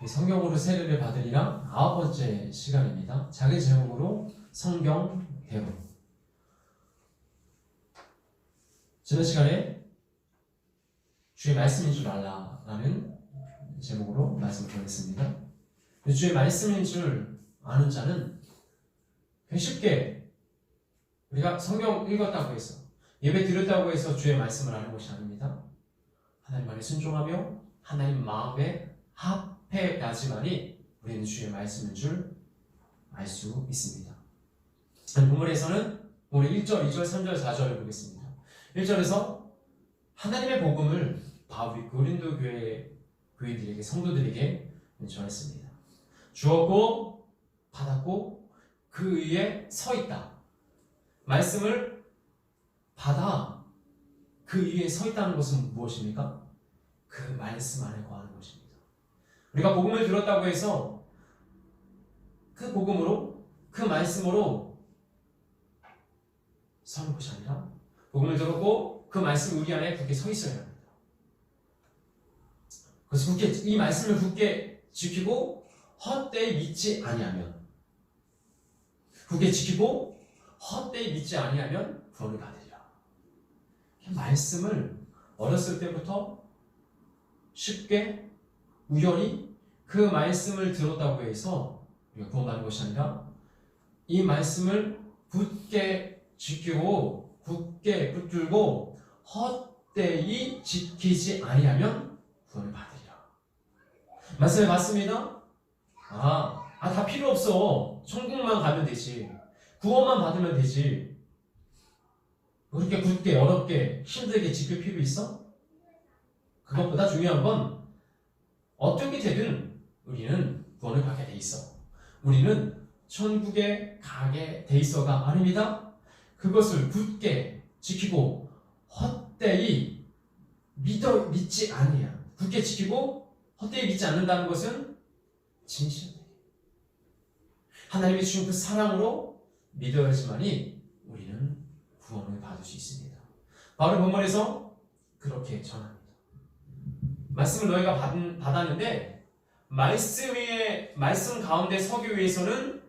성경으로 세례를 받으리라 9번째 시간입니다. 작은 제목으로 성경대로. 지난 시간에 주의 말씀인 줄 알라라는 제목으로 말씀을 전했습니다. 주의 말씀인 줄 아는 자는 쉽게 우리가 성경 읽었다고 해서 예배 드렸다고 해서 주의 말씀을 아는 것이 아닙니다. 하나님 말에 순종하며 하나님 마음에 합해야지만이 우리는 주의 말씀인 줄 알 수 있습니다. 본문에서는 오늘 1절, 2절, 3절, 4절을 보겠습니다. 1절에서 하나님의 복음을 바울이 고린도 교회들에게, 성도들에게 전했습니다. 주었고 받았고 그 위에 서 있다. 말씀을 받아 그 위에 서 있다는 것은 무엇입니까? 그 말씀 안에 거하는 것입니다. 우리가 복음을 들었다고 해서 그 복음으로, 그 말씀으로 서는 것이 아니라 복음을 들었고 그 말씀이 우리 안에 굳게 서 있어야 합니다. 그래서 이 말씀을 굳게 지키고 헛되이 믿지 아니하면, 굳게 지키고 헛되이 믿지 아니하면 구원을 받으리라. 말씀을 어렸을 때부터 쉽게 우연히 그 말씀을 들었다고 해서 우리가 구원받는 것이 아니라 이 말씀을 굳게 지키고 굳게 붙들고 헛되이 지키지 아니하면 구원을 받으리라. 말씀에 맞습니다. 다 필요 없어. 천국만 가면 되지. 구원만 받으면 되지. 그렇게 굳게 어렵게 힘들게 지킬 필요 있어? 그것보다 중요한 건 어떻게 되든 우리는 구원을 받게 돼 있어. 우리는 천국에 가게 돼 있어가 아닙니다. 그것을 굳게 지키고 헛되이 믿지 아니야. 굳게 지키고 헛되이 믿지 않는다는 것은 진실이에요. 하나님이 주신 그 사랑으로 믿어야지만이 우리는 구원을 받을 수 있습니다. 바울은 본문에서 그렇게 전합니다. 말씀을 너희가 받았는데 말씀 가운데 서기 위해서는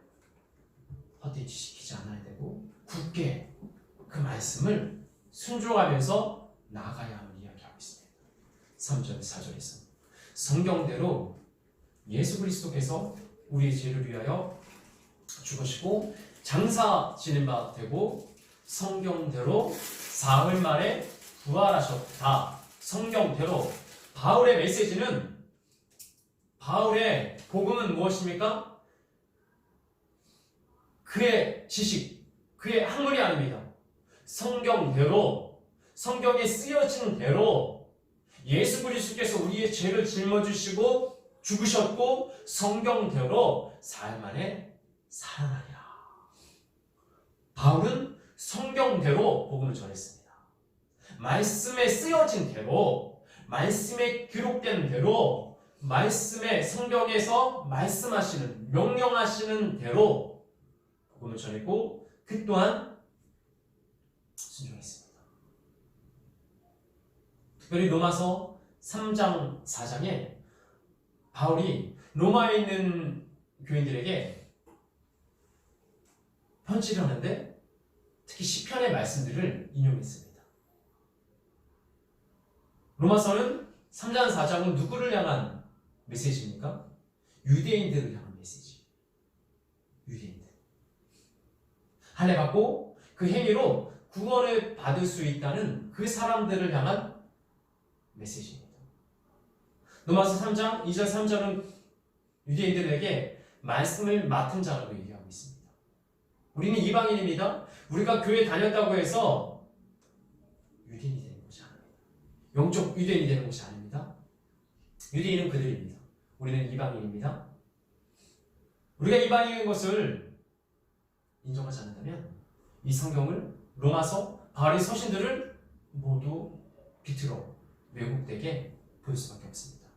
헛되이 지키지 않아야 되고 굳게 그 말씀을 순종하면서 나아가야 하는 이야기하고 있습니다. 3절, 4절에서 성경대로 예수 그리스도께서 우리의 죄를 위하여 죽으시고 장사 지는 바 되고 성경대로 사흘 만에 부활하셨다. 성경대로 바울의 메시지는, 바울의 복음은 무엇입니까? 그의 지식, 그의 학문이 아닙니다. 성경대로, 성경에 쓰여진 대로 예수 그리스도께서 우리의 죄를 짊어지시고 죽으셨고 성경대로 사흘 만에 살아나리라. 바울은 성경대로 복음을 전했습니다. 말씀에 쓰여진 대로, 말씀에 기록된 대로, 말씀에 성경에서 말씀하시는, 명령하시는 대로 복음을 전했고 그 또한 순종했습니다. 특별히 로마서 3장, 4장에 바울이 로마에 있는 교인들에게 편지를 하는데 특히 시편의 말씀들을 인용했습니다. 로마서는 3장, 4장은 누구를 향한 메시지입니까? 유대인들을 향한 메시지. 유대인들. 할례 받고 그 행위로 구원을 받을 수 있다는 그 사람들을 향한 메시지입니다. 로마서 3장, 2절, 3절은 유대인들에게 말씀을 맡은 자라고 얘기하고 있습니다. 우리는 이방인입니다. 우리가 교회 다녔다고 해서 유대인이 되는 것이 아닙니다. 영적 유대인이 되는 것이 아닙니다. 유대인은 그들입니다. 우리는 이방인입니다. 우리가 이방인인 것을 인정하지 않는다면 이 성경을, 로마서, 바울의 서신들을 모두 비틀어 왜곡되게 볼 수밖에 없습니다.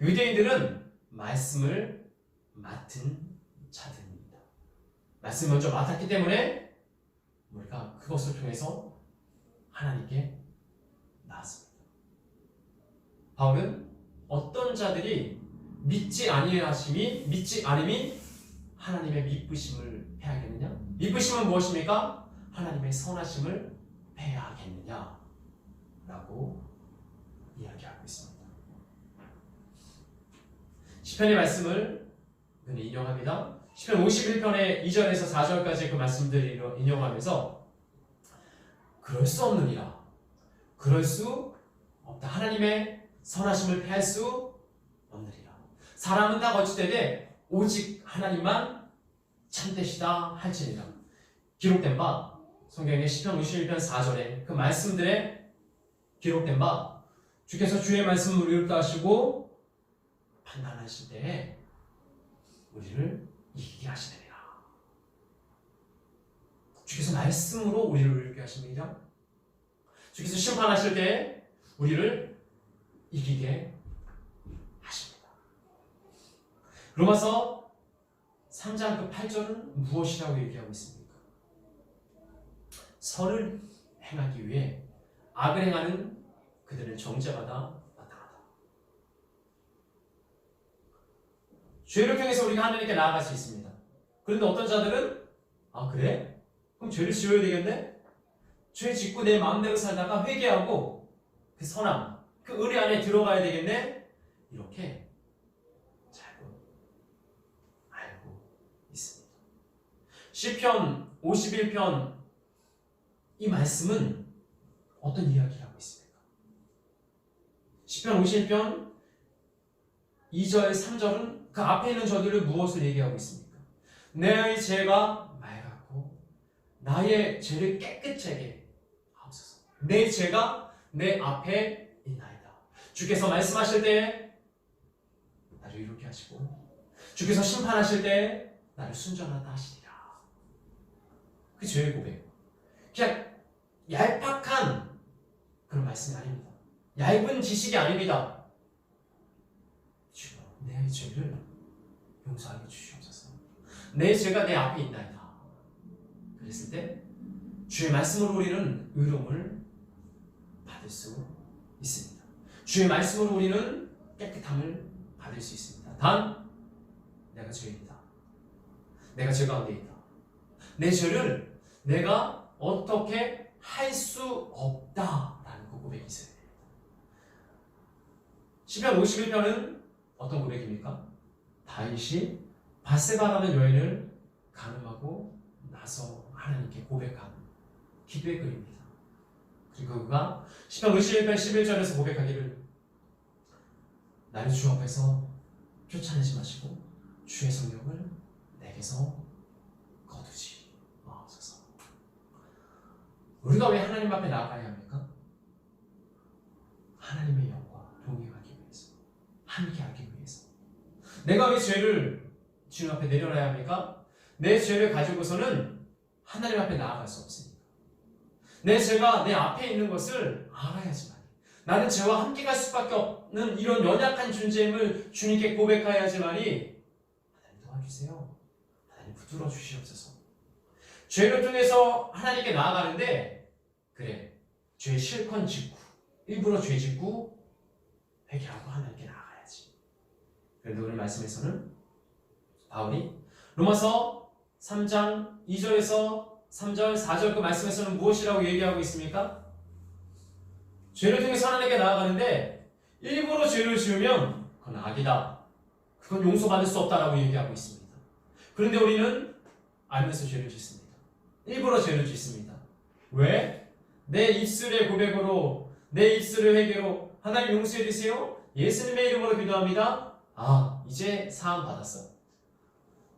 유대인들은 말씀을 맡은 자들입니다. 말씀을 먼저 맡았기 때문에 우리가 그것을 통해서 하나님께 나았습니다. 바울은 어떤 자들이 믿지 않음이 하나님의 미쁘심을 패하겠느냐? 미쁘심은 무엇입니까? 하나님의 선하심을 패하겠느냐? 라고 이야기하고 있습니다. 시편의 말씀을 인용합니다. 시편 51편의 2절에서 4절까지 그 말씀들을 인용하면서 그럴 수 없느니라. 그럴 수 없다. 하나님의 선하심을 패할 수 없느니라. 사람은 다 거짓되되 오직 하나님만 참되시다 할지니라. 기록된 바 성경의 시편 51편 4절에 그 말씀들에 기록된 바 주께서 주의 말씀을 의롭다 하시고 판단하실 때에 우리를 이기게 하시느니라. 주께서 말씀으로 우리를 의롭게 하십니다. 주께서 심판하실 때 우리를 이기게 하십니다. 로마서 3장 그 8절은 무엇이라고 얘기하고 있습니까? 선을 행하기 위해 악을 행하는 그들은 정죄받아 마땅하다. 죄를 통해서 우리가 하나님께 나아갈 수 있습니다. 그런데 어떤 자들은 그래? 그럼 죄를 지어야 되겠네? 죄 짓고 내 마음대로 살다가 회개하고 그 선함, 그 의리 안에 들어가야 되겠네? 이렇게 알고 있습니다. 시편 51편 이 말씀은 어떤 이야기를 하고 있습니까? 시편 51편 2절 3절은 그 앞에 있는 저들을 무엇을 얘기하고 있습니까? 내 죄가 맑았고 나의 죄를 깨끗하게 하옵소서. 내 죄가 내 앞에 있나이다. 주께서 말씀하실 때 나를 이렇게 하시고 주께서 심판하실 때 나를 순전하다 하시리라. 그 죄의 고백. 그냥 얄팍한 그런 말씀이 아닙니다. 얇은 지식이 아닙니다. 주여, 내 죄를 용서하게 주시옵소서. 내 죄가 내 앞에 있나이다. 그랬을 때 주의 말씀으로 우리는 의로움을 받을 수 있습니다. 주의 말씀으로 우리는 깨끗함을 받을 수 있습니다. 단 내가 죄인이다. 내가 죄 가운데 있다. 내 죄를 내가 어떻게 할 수 없다라는 그 고백이 있어야 됩니다. 시편 51편은 어떤 고백입니까? 다윗이 밧세바라는 여인을 간음하고 나서 하나님께 고백한 기도의 글입니다. 그리고 그가 시편 51편 11절에서 고백하기를 나를 주 앞에서 쫓아내지 마시고 주의 성령을 내게서 거두지 마옵소서. 우리가 왜 하나님 앞에 나아가야 합니까? 하나님의 영과 동행하기 위해서, 함께하기 위해서. 내가 왜 죄를 주님 앞에 내려놔야 합니까? 내 죄를 가지고서는 하나님 앞에 나아갈 수 없으니까. 내 죄가 내 앞에 있는 것을 알아야지만 나는 죄와 함께 갈 수밖에 없는 이런 연약한 존재임을 주님께 고백해야지만이 하나님 도와주세요. 하나님 붙들어 주시옵소서. 죄를 통해서 하나님께 나아가는데 그래, 죄 실컷 짓고 일부러 죄 짓고 회개하고 하나님께 나아가야지. 그런데 오늘 말씀에서는 바울이 로마서 3장 2절에서 3절 4절 그 말씀에서는 무엇이라고 얘기하고 있습니까? 죄를 통해서 하나님께 나아가는데 일부러 죄를 지으면 그건 악이다. 그건 용서받을 수 없다라고 얘기하고 있습니다. 그런데 우리는 알면서 죄를 짓습니다. 일부러 죄를 짓습니다. 왜? 내 입술의 고백으로, 내 입술의 회개로 하나님 용서해 주세요. 예수님의 이름으로 기도합니다. 이제 사함 받았어.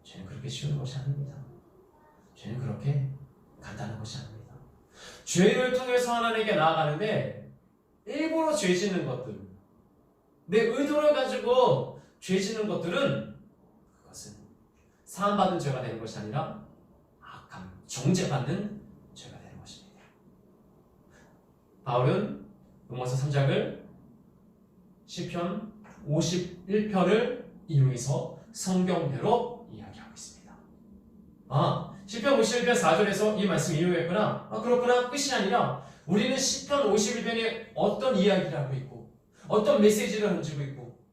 죄는 그렇게 쉬운 것이 아닙니다. 죄는 그렇게 간단한 것이 아닙니다. 죄를 통해서 하나님께 나아가는데 일부러 죄 짓는 것들, 내 의도를 가지고 죄 짓는 것들은 그것은 사함받은 죄가 되는 것이 아니라 악함, 정죄받는 죄가 되는 것입니다. 바울은 로마서 3장을 시편 51편을 인용해서 성경대로 이야기하고 있습니다. 시편 51편 4절에서 이 말씀 인용했구나. 그렇구나. 끝이 아니라 우리는 시편 51편에 어떤 이야기를 하고 있고 어떤 메시지를 던지고 있고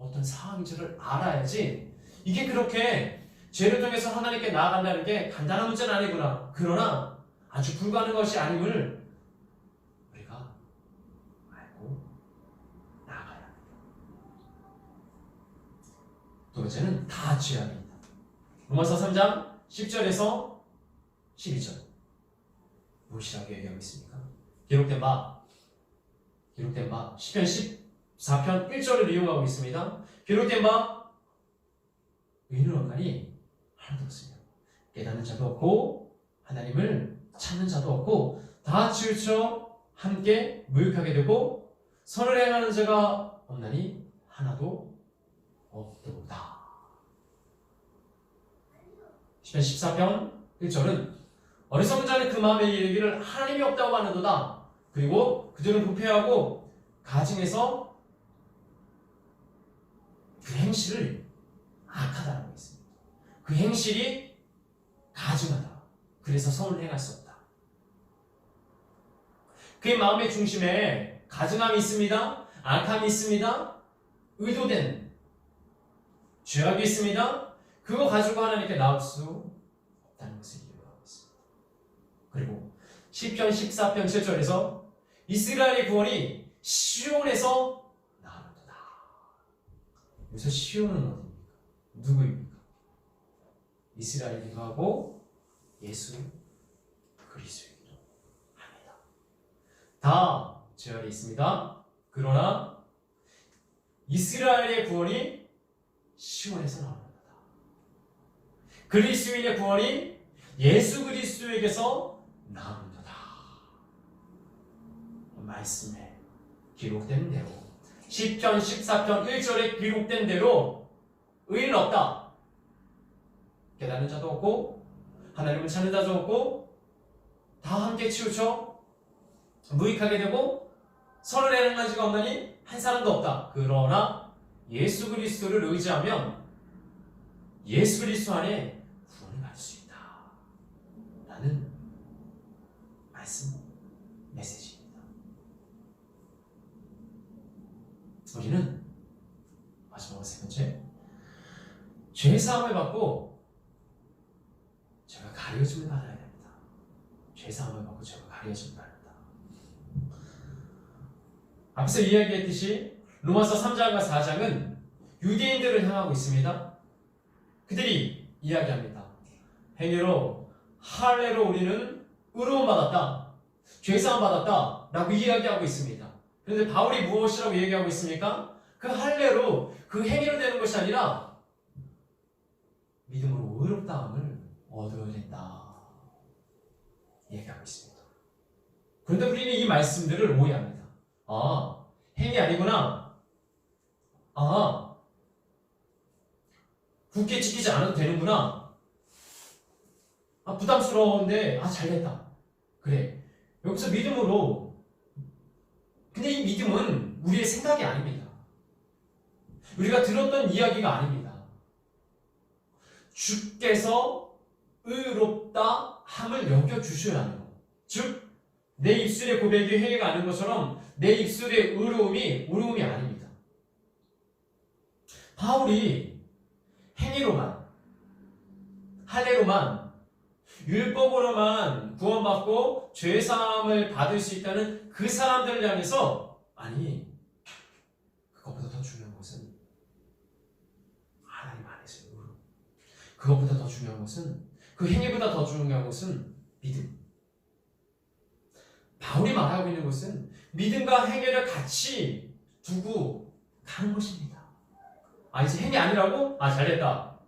어떤 상황인지를 알아야지 이게 그렇게 죄를 통해서 하나님께 나아간다는 게 간단한 문제는 아니구나. 그러나 아주 불가능한 것이 아님을 우리가 알고 나아가야 합니다. 두 번째는 다 죄악입니다. 로마서 3장 10절에서 12절 무엇이라고 얘기하고 있습니까? 기록된 바 시편 14편 1절을 이용하고 있습니다. 기록된 바 의인은 없나니 하나도 없으며 깨닫는 자도 없고 하나님을 찾는 자도 없고 다 치우쳐 함께 무익하게 되고 선을 행하는 자가 없나니 하나도 없도다. 시편 14편 1절은 어리석은 자는 그 마음에 이르기를 하나님이 없다고 하는도다. 그리고 그들은 부패하고 가증해서 그 행실을 악하다라고 했습니다. 그 행실이 가증하다. 그래서 선을 행할 수 없다. 그의 마음의 중심에 가증함이 있습니다. 악함이 있습니다. 의도된 죄악이 있습니다. 그거 가지고 하나님께 나올 수 없다는 것을 이해하고 있습니다. 그리고 시편 14편 7절에서 이스라엘의 구원이 시온에서 나오는도다. 여기서 시온은 어디입니까? 누구입니까? 이스라엘이기도 하고 예수 그리스도이기도 합니다. 다 제 아래 있습니다. 그러나 이스라엘의 구원이 시온에서 나오는 거다. 그리스도인의 구원이 예수 그리스도에게서 나오는 거다. 말씀에 기록된 대로 시편 14편 1절에 기록된 대로 의인은 없다. 깨닫는 자도 없고 하나님을 찾는 자도 없고 다 함께 치우쳐 무익하게 되고 선을 행하는 자가 없나니 한 사람도 없다. 그러나 예수 그리스도를 의지하면 예수 그리스도 안에 구원을 받을 수 있다 라는 메시지입니다. 우리는 마지막으로 세 번째, 죄사함을 받고 제가 가려짐을 받아야 됩니다. 죄사함을 받고 제가 가려짐을 받아야 됩니다. 앞서 이야기했듯이 로마서 3장과 4장은 유대인들을 향하고 있습니다. 그들이 이야기합니다. 행위로 할례로 우리는 의로움 받았다, 죄사함 받았다 라고 이야기하고 있습니다. 그런데 바울이 무엇이라고 얘기하고 있습니까? 그 할례로 그 행위로 되는 것이 아니라 믿음으로 의롭다함을 얻어야 된다 얘기하고 있습니다. 그런데 우리는 이 말씀들을 오해합니다. 아, 행위 아니구나. 아, 굳게 지키지 않아도 되는구나. 아, 부담스러운데 잘됐다. 그래, 여기서 믿음으로. 근데 이 믿음은 우리의 생각이 아닙니다. 우리가 들었던 이야기가 아닙니다. 주께서 의롭다 함을 여겨주셔야 하는 것. 즉, 내 입술의 고백이 회개가 아닌 것처럼 내 입술의 의로움이 아닙니다. 바울이 행위로만, 할례로만, 율법으로만 구원받고 죄사함을 받을 수 있다는 그 사람들을 향해서, 아니, 그것보다 더 중요한 것은 하나님 안에서의 의로, 그것보다 더 중요한 것은, 그 행위보다 더 중요한 것은 믿음. 바울이 말하고 있는 것은 믿음과 행위를 같이 두고 가는 것입니다. 이제 행위 아니라고? 잘됐다.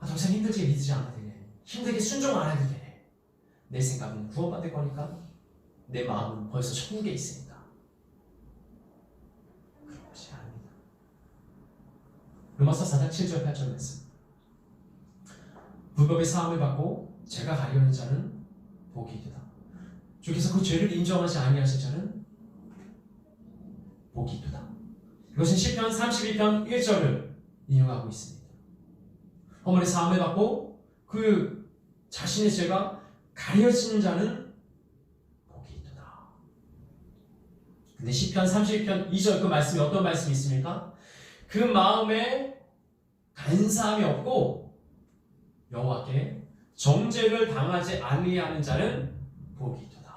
더 이상 힘들게 믿지 않아도 되네. 힘들게 순종 안 해도 되네. 내 생각은 구원받을 거니까, 내 마음은 벌써 천국에 있으니까. 그런 것이 아닙니다. 로마서 4장 7절 8절 말씀. 불법의 사함을 받고 죄가 가려는 자는 복이 있도다. 주께서 그 죄를 인정하지 아니하실 자는 복이 있도다. 이것은 시편 32편 1절을 인용하고 있습니다. 허물의 사함을 받고 그 자신의 죄가 가려지는 자는 복이 있도다. 근데 시편 32편 2절 그 말씀이 어떤 말씀이 있습니까? 그 마음에 간사함이 없고 여호와께 정죄를 당하지 아니하는 자는 복이 있도다.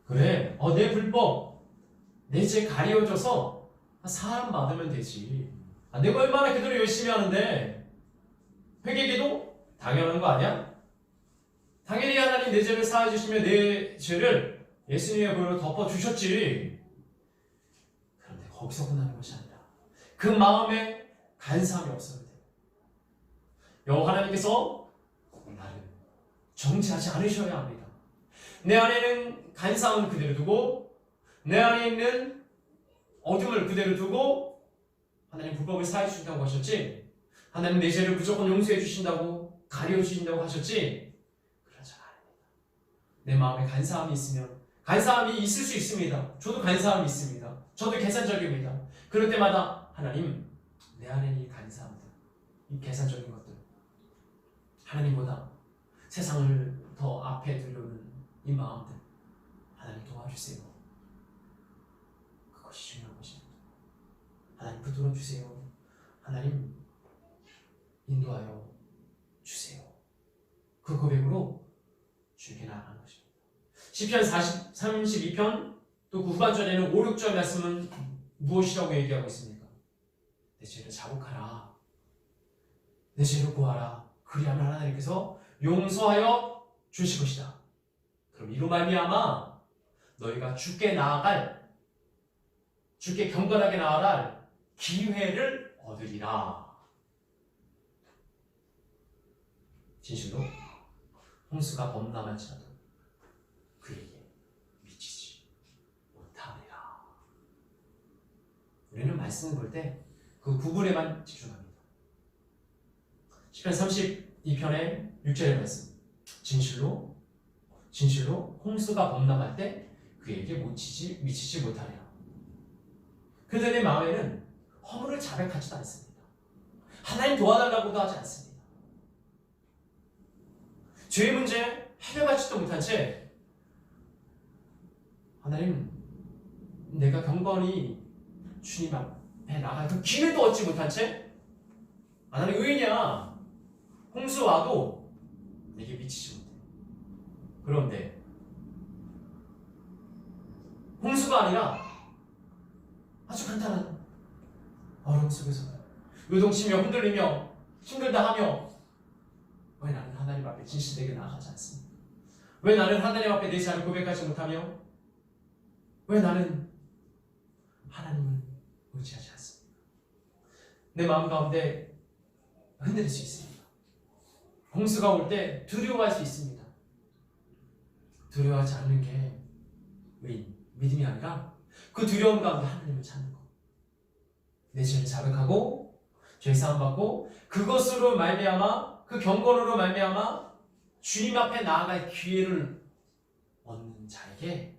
그래, 내 불법, 내 죄 가려져서 사함 받으면 되지. 내가 얼마나 기도를 열심히 하는데 회개기도 당연한 거 아니야? 당연히 하나님 내 죄를 사해 주시며 내 죄를 예수님의 보혈로 덮어주셨지. 그런데 거기서 끝나는 것이 아니라 그 마음에 간사함이 없어야 돼. 여호와 하나님께서 나를 정죄하지 않으셔야 합니다. 내 안에는 간사함을 그대로 두고 내 안에 있는 어둠을 그대로 두고 하나님 불법을 사해 주신다고 하셨지. 하나님 내 죄를 무조건 용서해 주신다고 가려 주신다고 하셨지. 그러지 않습니다. 내 마음에 간사함이 있으면 간사함이 있을 수 있습니다. 저도 간사함이 있습니다. 저도 계산적입니다. 그럴 때마다 하나님 내 안에 이 간사함들, 이 계산적인 것들 하나님보다 세상을 더 앞에 두려는 이 마음들 하나님 도와주세요. 그것이 중요한 것입니다. 하나님 붙들어 주세요. 하나님 인도하여 주세요. 그 고백으로 주에게 나아가는 것입니다. 시편 32편 또 그 후반절에는 5, 6절 말씀은 무엇이라고 얘기하고 있습니까? 내 죄를 자복하라. 내 죄를 구하라. 그리하면 하나님께서 용서하여 주실 것이다. 그럼 이로 말미암아 너희가 주께 나아갈, 주께 경건하게 나아갈 기회를 얻으리라. 진실로 홍수가 범람할지라도 그에게 미치지 못하리라. 우리는 말씀을 볼 때 그 부분에만 집중합니다. 시편 32편의 6절의 말씀. 진실로 홍수가 범람할 때 그에게 미치지 못하리라. 그래서 내 마음에는 허물을 자백하지도 않습니다. 하나님 도와달라고도 하지 않습니다. 죄의 문제 해결하지도 못한 채 하나님 내가 경건히 주님 앞에 나갈 그 기회도 얻지 못한 채 하나님 의인이야. 홍수 와도 내게 미치지 못해. 그런데 홍수가 아니라 아주 간단한 어려움 속에서 요동치며 흔들리며 힘들다 하며 왜 나는 하나님 앞에 진실되게 나아가지 않습니까? 왜 나는 하나님 앞에 내 죄를 고백하지 못하며 왜 나는 하나님을 의지하지 않습니까? 내 마음 가운데 흔들릴 수 있습니다. 홍수가 올 때 두려워할 수 있습니다. 두려워하지 않는 게 믿음이 아니라 그 두려움 가운데 하나님을 찾는 것. 내 죄를 자백하고 죄사함 받고 그것으로 말미암아 그 경건으로 말미암아 주님 앞에 나아갈 기회를 얻는 자에게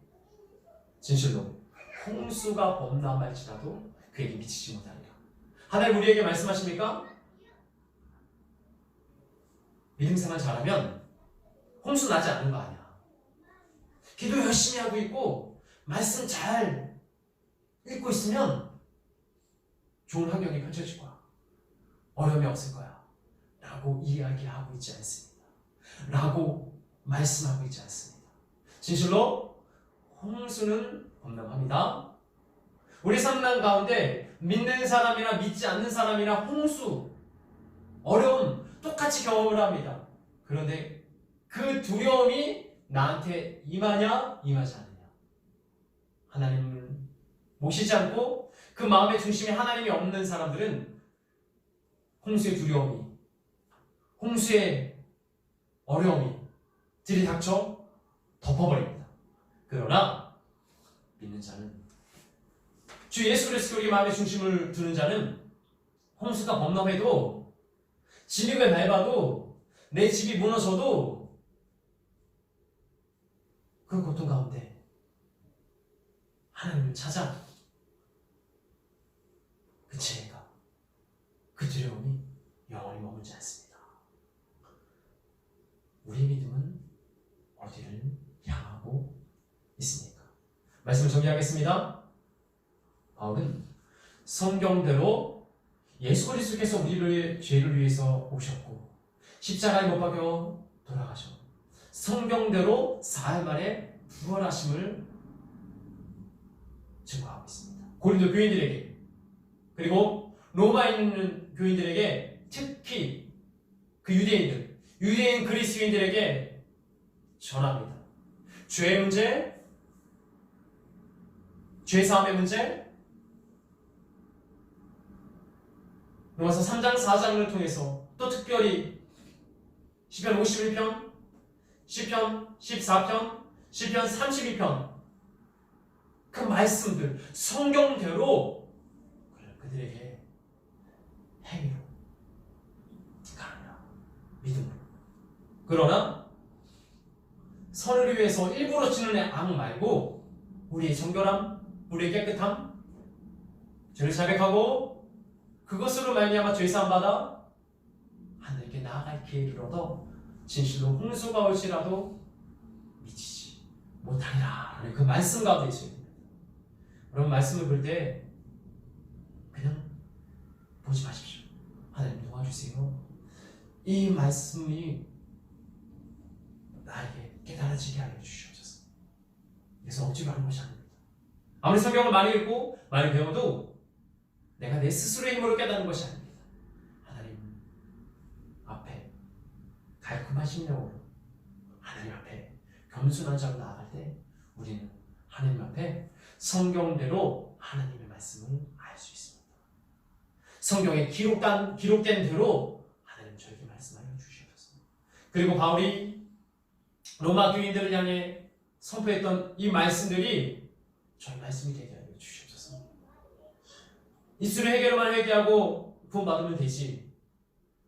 진실로 홍수가 범람할지라도 그에게 미치지 못하리라. 하나님 우리에게 말씀하십니까? 믿음 생활 잘하면 홍수 나지 않는 거 아니야. 기도 열심히 하고 있고 말씀 잘 읽고 있으면 좋은 환경이 펼쳐질 거야. 어려움이 없을 거야. 라고 이야기하고 있지 않습니다. 라고 말씀하고 있지 않습니다. 진실로 홍수는 범람합니다. 우리 삶 가운데 믿는 사람이나 믿지 않는 사람이나 홍수, 어려움 똑같이 경험을 합니다. 그런데 그 두려움이 나한테 임하냐 임하지 않느냐. 하나님을 모시지 않고 그 마음의 중심에 하나님이 없는 사람들은 홍수의 두려움이, 홍수의 어려움이 들이닥쳐 덮어버립니다. 그러나 믿는 자는, 주 예수 그리스도 우리 마음의 중심을 두는 자는 홍수가 범람해도, 진흙을 밟아도, 내 집이 무너져도 그 고통 가운데 하나님을 찾아 그 죄가, 그 두려움이 영원히 머물지 않습니다. 우리의 믿음은 어디를 향하고 있습니까? 말씀을 정리하겠습니다. 바울은 성경대로 예수 그리스도께서 우리의 죄를 위해서 오셨고 십자가에 못 박혀 돌아가셔 성경대로 사흘 만에 부활하심을 증거하고 있습니다. 고린도 교인들에게 그리고 로마에 있는 교인들에게 특히 그 유대인 그리스도인들에게 전합니다. 죄의 문제, 죄사함의 문제, 로마서 3장 4장을 통해서 또 특별히 시편 51편, 시편 14편, 시편 32편 그 말씀들 성경대로 그들에게 행위로 가느라 믿음으로 그러나 선을 위해서 일부러 치는 악 말고 우리의 정결함, 우리의 깨끗함 죄를 자백하고 그것으로 말미암아 죄사함 받아 하늘께 나아갈 기회를 얻어 진실로 홍수가 올지라도 미치지 못하리라 라는 그 말씀 가운데 있습니다. 그런 말씀을 볼 때 그냥 보지 마십시오. 하나님 도와주세요. 이 말씀이 나에게 깨달아지게 하여 주시옵소서. 그래서 억지로 하는 것이 아닙니다. 아무리 성경을 많이 읽고 많이 배워도 내가 내 스스로의 힘으로 깨닫는 것이 아닙니다. 하나님 앞에 달콤하신 영으로 하나님 앞에 겸손한 자로 나아갈 때 우리는 하나님 앞에 성경대로 하나님의 말씀을 알 수 있습니다. 성경에 기록된 대로 하나님 저에게 말씀하여 주시옵소서. 그리고 바울이 로마 교인들을 향해 선포했던 이 말씀들이 저의 말씀이 되게 하여 주시옵소서. 입술의 회개로만 회개하고 구원받으면 되지.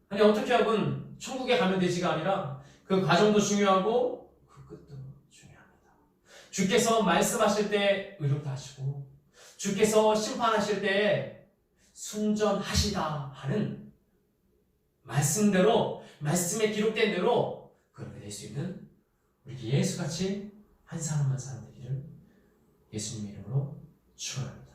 아니 어떻게 하건 천국에 가면 되지가 아니라 그 과정도 중요하고 그 끝도 중요합니다. 주께서 말씀하실 때 의롭다 하시고 주께서 심판하실 때 순전하시다 하는 말씀대로 말씀에 기록된 대로 그렇게 될 수 있는 우리 예수같이 한 사람 한 사람 되기를 예수님의 이름으로 축원합니다.